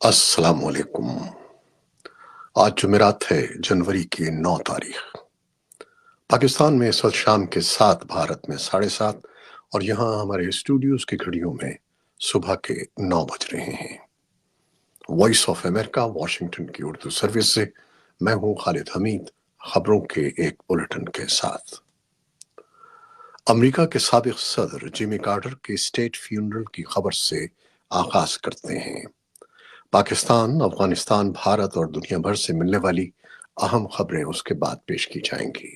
السلام علیکم۔ آج جمعرات ہے، جنوری کی 9 تاریخ۔ پاکستان میں اس وقت شام کے 7، بھارت میں 7:30، اور یہاں ہمارے اسٹوڈیوز کی گھڑیوں میں صبح کے 9 بج رہے ہیں۔ وائس آف امریکہ واشنگٹن کی اردو سروس سے میں ہوں خالد حمید، خبروں کے ایک بلیٹن کے ساتھ۔ امریکہ کے سابق صدر جیمی کارٹر کے اسٹیٹ فیونرل کی خبر سے آغاز کرتے ہیں۔ پاکستان، افغانستان، بھارت اور دنیا بھر سے ملنے والی اہم خبریں اس کے بعد پیش کی جائیں گی۔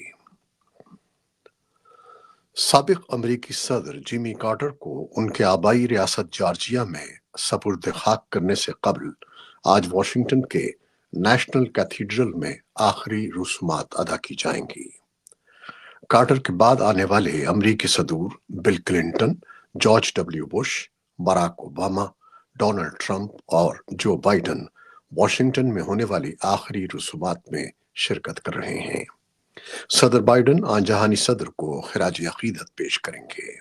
سابق امریکی صدر جیمی کارٹر کو ان کے آبائی ریاست جارجیا میں سپرد خاک کرنے سے قبل آج واشنگٹن کے نیشنل کیتھیڈرل میں آخری رسومات ادا کی جائیں گی۔ کارٹر کے بعد آنے والے امریکی صدور Bill Clinton, George W Bush, Barack Obama, Donald Trump اور جو بائیڈن واشنگٹن میں ہونے والی آخری رسومات میں شرکت کر رہے ہیں۔ صدر بائیڈن آن جہانی صدر کو خراج عقیدت پیش کریں گے۔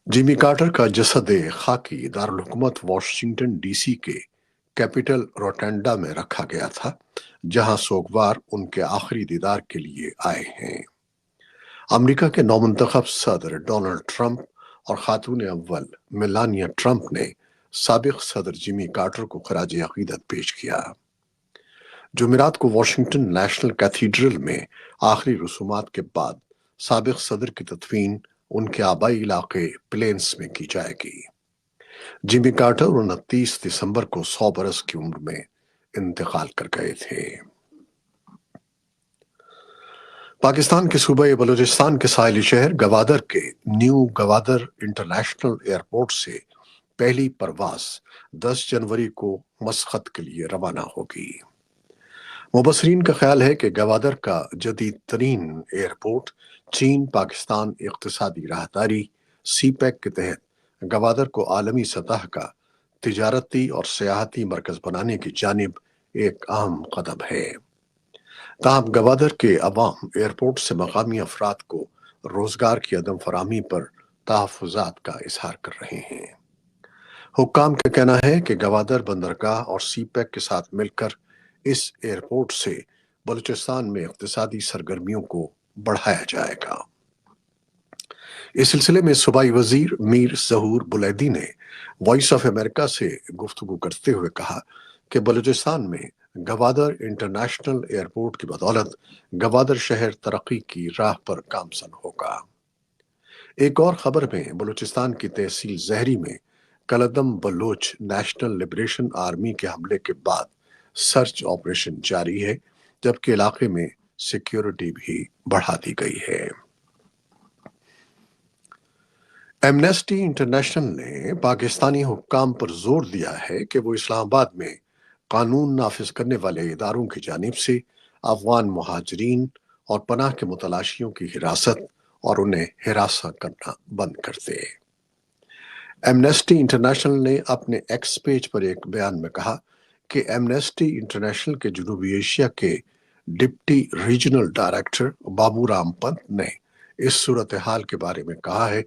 جیمی کارٹر کا جسد خاکی دارالحکومت واشنگٹن ڈی سی کے کیپٹل روٹنڈا میں رکھا گیا تھا، جہاں سوگوار ان کے آخری دیدار کے لیے آئے ہیں۔ امریکہ کے نومنتخب صدر ڈونلڈ ٹرمپ اور خاتون اول میلانیا ٹرمپ نے سابق صدر جیمی کارٹر کو خراج عقیدت پیش کیا۔ جمعرات کو واشنگٹن نیشنل کیتھیڈرل میں آخری رسومات کے بعد سابق صدر کی تدفین ان کے آبائی علاقے پلینس میں کی جائے گی۔ جیمی کارٹر 29 دسمبر کو 100 برس کی عمر میں انتقال کر گئے تھے۔ پاکستان کے صوبہ بلوچستان کے ساحلی شہر گوادر کے نیو گوادر انٹرنیشنل ایئرپورٹ سے پہلی پرواز 10 جنوری کو مسقط کے لیے روانہ ہوگی۔ مبصرین کا خیال ہے کہ گوادر کا جدید ترین ایئرپورٹ چین پاکستان اقتصادی راہداری سی پیک کے تحت گوادر کو عالمی سطح کا تجارتی اور سیاحتی مرکز بنانے کی جانب ایک اہم قدم ہے۔ تاہم گوادر کے عوام ایئرپورٹ سے مقامی افراد کو روزگار کی عدم فراہمی پر تحفظات کا اظہار کر رہے ہیں۔ حکام کا کہنا ہے کہ گوادر بندرگاہ اور سی پیک کے ساتھ مل کر اس ایئرپورٹ سے بلوچستان میں اقتصادی سرگرمیوں کو بڑھایا جائے گا۔ اس سلسلے میں صوبائی وزیر میر ظہور بلیدی نے وائس آف امریکہ سے گفتگو کرتے ہوئے کہا کہ بلوچستان میں گوادر انٹرنیشنل ایئرپورٹ کی بدولت گوادر شہر ترقی کی راہ پر گامزن ہوگا۔ ایک اور خبر میں بلوچستان کی تحصیل زہری میں کلدم بلوچ نیشنل لبریشن آرمی کے حملے کے بعد سرچ آپریشن جاری ہے، جبکہ علاقے میں سیکیورٹی بھی بڑھا دی گئی ہے۔ ایمنسٹی انٹرنیشنل نے پاکستانی حکام پر زور دیا ہے کہ وہ اسلام آباد میں قانون نافذ کرنے والے اداروں کی جانب سے افغان مہاجرین اور پناہ کے متلاشیوں کی حراست اور انہیں ہراساں کرنا بند کر دے۔ ایمنسٹی انٹرنیشنل نے اپنے ایکس پیج پر ایک بیان میں کہا کہ ایمنسٹی انٹرنیشنل کے جنوبی ایشیا کے ڈپٹی ریجنل ڈائریکٹر بابو رام پنت نے اس صورتحال کے بارے میں کہا ہے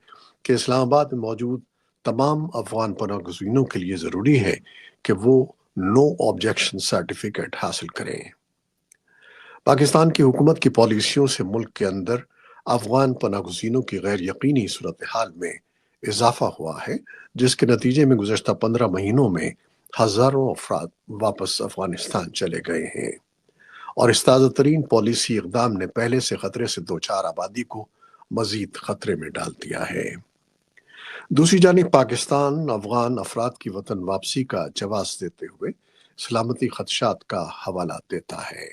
کہ اسلام آباد میں موجود تمام افغان پناہ گزینوں کے لیے ضروری ہے کہ وہ نو آبجیکشن سرٹیفکیٹ حاصل کریں۔ پاکستان کی حکومت کی پالیسیوں سے ملک کے اندر افغان پناہ گزینوں کی غیر یقینی صورتحال میں اضافہ ہوا ہے، جس کے نتیجے میں گزشتہ 15 مہینوں میں ہزاروں افراد واپس افغانستان چلے گئے ہیں، اور اس تازہ ترین پالیسی اقدام نے پہلے سے خطرے سے دوچار آبادی کو مزید خطرے میں ڈال دیا ہے۔ دوسری جانب پاکستان افغان افراد کی وطن واپسی کا جواز دیتے ہوئے سلامتی خدشات کا حوالہ دیتا ہے۔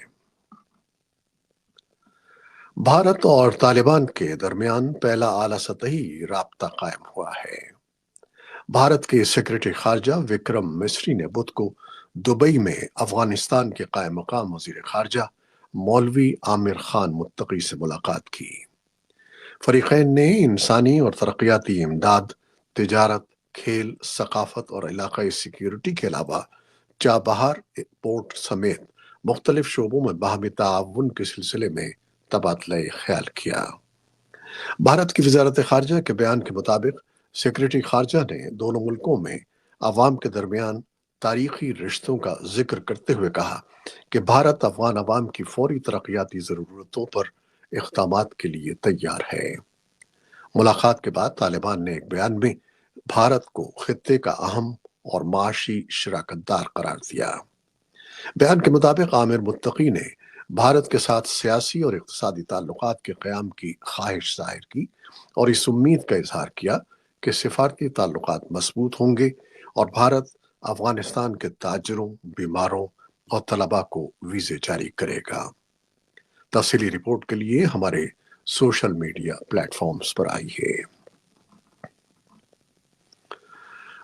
بھارت اور طالبان کے درمیان پہلا اعلیٰ سطحی رابطہ قائم ہوا ہے۔ بھارت کے سیکرٹری خارجہ وکرم مسری نے بدھ کو دبئی میں افغانستان کے قائم مقام وزیر خارجہ مولوی عامر خان متقی سے ملاقات کی۔ فریقین نے انسانی اور ترقیاتی امداد، تجارت، کھیل، ثقافت اور علاقائی سیکیورٹی کے علاوہ چابہار پورٹ سمیت مختلف شعبوں میں باہمی تعاون کے سلسلے میں تبادلہ خیال کیا۔ بھارت کی وزارت خارجہ کے بیان کے مطابق سیکرٹری خارجہ نے دونوں ملکوں میں عوام کے درمیان تاریخی رشتوں کا ذکر کرتے ہوئے کہا کہ بھارت افغان عوام کی فوری ترقیاتی ضرورتوں پر اقدامات کے لیے تیار ہے۔ ملاقات کے بعد طالبان نے ایک بیان میں بھارت کو خطے کا اہم اور معاشی شراکت دار قرار دیا۔ بیان کے مطابق عامر متقی نے بھارت کے ساتھ سیاسی اور اقتصادی تعلقات کے قیام کی خواہش ظاہر کی اور اس امید کا اظہار کیا کہ سفارتی تعلقات مضبوط ہوں گے اور بھارت افغانستان کے تاجروں، بیماروں اور طلباء کو ویزے جاری کرے گا۔ تفصیلی رپورٹ کے لیے ہمارے سوشل میڈیا پلیٹ فارمز پر آئیے۔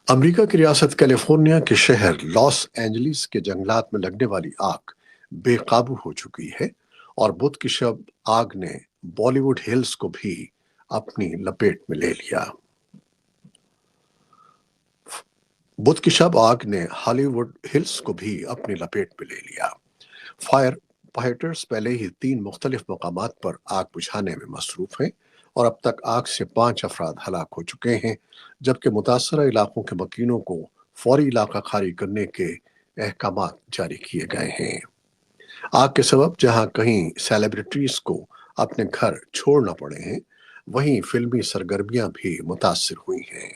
امریکہ کی ریاست کیلیفورنیا کے شہر لاس اینجلیس کے جنگلات میں لگنے والی آگ بے قابو ہو چکی ہے اور بدھ کی شب آگ نے بالی ووڈ ہلز کو بھی اپنی لپیٹ میں لے لیا۔ بدھ کی شب آگ نے ہالی ووڈ ہلز کو بھی اپنی لپیٹ میں لے لیا۔ فائر فائٹرز پہلے ہی 3 مختلف مقامات پر آگ بجھانے میں مصروف ہیں اور اب تک آگ سے 5 افراد ہلاک ہو چکے ہیں، جبکہ متاثرہ علاقوں کے مکینوں کو فوری علاقہ خالی کرنے کے احکامات جاری کیے گئے ہیں۔ آگ کے سبب جہاں کہیں سیلیبریٹیز کو اپنے گھر چھوڑنا پڑے ہیں، وہیں فلمی سرگرمیاں بھی متاثر ہوئی ہیں۔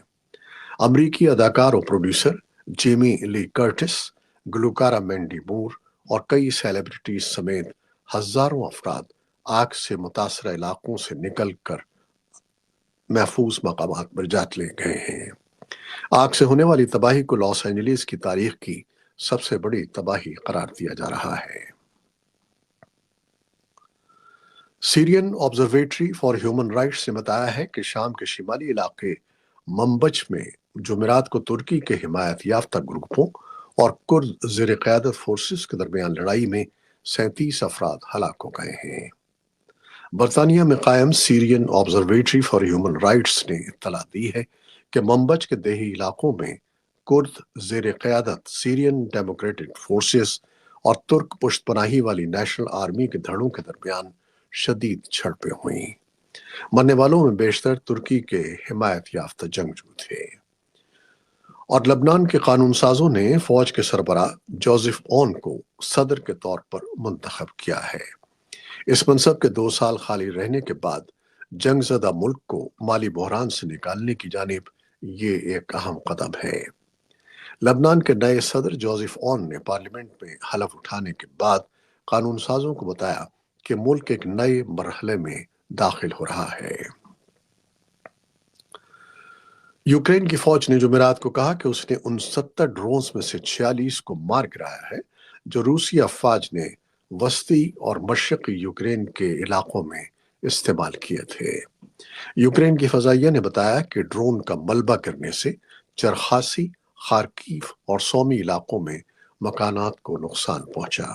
امریکی اداکار اور پروڈیوسر جیمی لی کرٹس، گلوکارہ مینڈی مور اور کئی سیلیبریٹیز سمیت ہزاروں افراد آگ سے متاثرہ علاقوں سے نکل کر محفوظ مقامات پر جات لے گئے ہیں۔ آگ سے ہونے والی تباہی کو لاس اینجلیس کی تاریخ کی سب سے بڑی تباہی قرار دیا جا رہا ہے۔ سیرین آبزرویٹری فار ہیومن رائٹس نے بتایا ہے کہ شام کے شمالی علاقے منبج میں جمعرات کو ترکی کے حمایت یافتہ گروپوں اور کرد زیر قیادت فورسز کے درمیان لڑائی میں 37 افراد ہلاک ہو گئے ہیں۔ برطانیہ میں قائم سیرین آبزرویٹری فار ہیومن رائٹس نے اطلاع دی ہے کہ منبج کے دیہی علاقوں میں کرد زیر قیادت سیرین ڈیموکریٹک فورسز اور ترک پشت پناہی والی نیشنل آرمی کے دھڑوں کے درمیان شدید جھڑپیں ہوئیں۔ مرنے والوں میں بیشتر ترکی کے حمایت یافتہ جنگجو تھے۔ اور لبنان کے قانون سازوں نے فوج کے سربراہ جوزف اون کو صدر کے طور پر منتخب کیا ہے۔ اس منصب کے 2 سال خالی رہنے کے بعد جنگ زدہ ملک کو مالی بحران سے نکالنے کی جانب یہ ایک اہم قدم ہے۔ لبنان کے نئے صدر جوزف اون نے پارلیمنٹ میں حلف اٹھانے کے بعد قانون سازوں کو بتایا کہ ملک ایک نئے مرحلے میں داخل ہو رہا ہے۔ یوکرین کی فوج نے جمعرات کو کہا کہ اس نے ان 70 ڈرونز میں سے 46 کو مار گرایا ہے جو روسی افواج نے وسطی اور مشرقی یوکرین کے علاقوں میں استعمال کیے تھے۔ یوکرین کی فضائیہ نے بتایا کہ ڈرون کا ملبہ گرنے سے چرخاسی، خارکیف اور سومی علاقوں میں مکانات کو نقصان پہنچا۔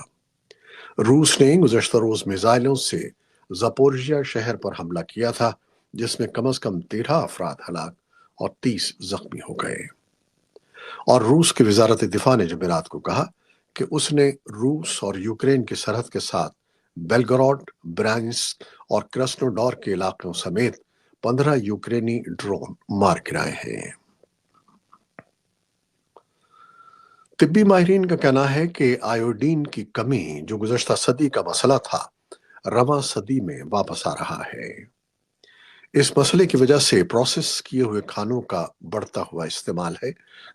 روس نے گزشتہ روز میزائلوں سے زپورژیا شہر پر حملہ کیا تھا، جس میں کم از کم 13 افراد ہلاک اور 30 زخمی ہو گئے۔ اور روس کی وزارت دفاع نے جمعرات کو کہا کہ اس نے روس اور یوکرین کی سرحد کے ساتھ بیلگراڈ، برانسک اور کرسنوڈار کے علاقوں سمیت 15 یوکرینی ڈرون مار گرائے ہیں۔ طبی ماہرین کا کہنا ہے کہ آیوڈین کی کمی جو گزشتہ صدی کا مسئلہ تھا، رواں صدی میں واپس آ رہا ہے۔ اس مسئلے کی وجہ سے پروسیس کیے ہوئے کھانوں کا بڑھتا ہوا استعمال ہے،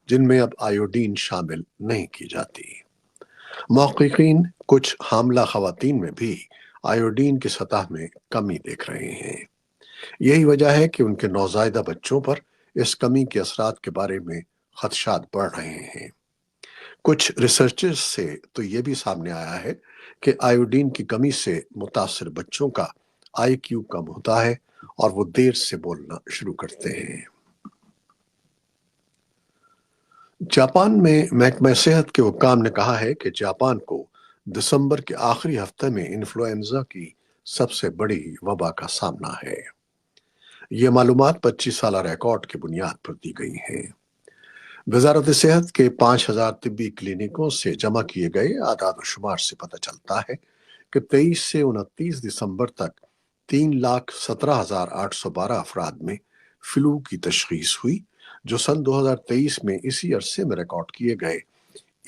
جن میں اب آیوڈین شامل نہیں کی جاتی۔ محققین کچھ حاملہ خواتین میں بھی آیوڈین کی سطح میں کمی دیکھ رہے ہیں۔ یہی وجہ ہے کہ ان کے نوزائیدہ بچوں پر اس کمی کے اثرات کے بارے میں خدشات بڑھ رہے ہیں۔ کچھ ریسرچز سے تو یہ بھی سامنے آیا ہے کہ آیوڈین کی کمی سے متاثر بچوں کا آئی کیو کم ہوتا ہے اور وہ دیر سے بولنا شروع کرتے ہیں۔ جاپان میں محکمہ صحت کے حکام نے کہا ہے کہ جاپان کو دسمبر کے آخری ہفتے میں انفلوئنزا کی سب سے بڑی وبا کا سامنا ہے۔ یہ معلومات 25 سالہ ریکارڈ کی بنیاد پر دی گئی ہیں۔ وزارت صحت کے 5000 طبی کلینکوں سے جمع کیے گئے اعداد و شمار سے پتہ چلتا ہے کہ 23 سے 29 دسمبر تک 3,17,812 افراد میں فلو کی تشخیص ہوئی، جو سن 2023 میں اسی عرصے میں ریکارڈ کیے گئے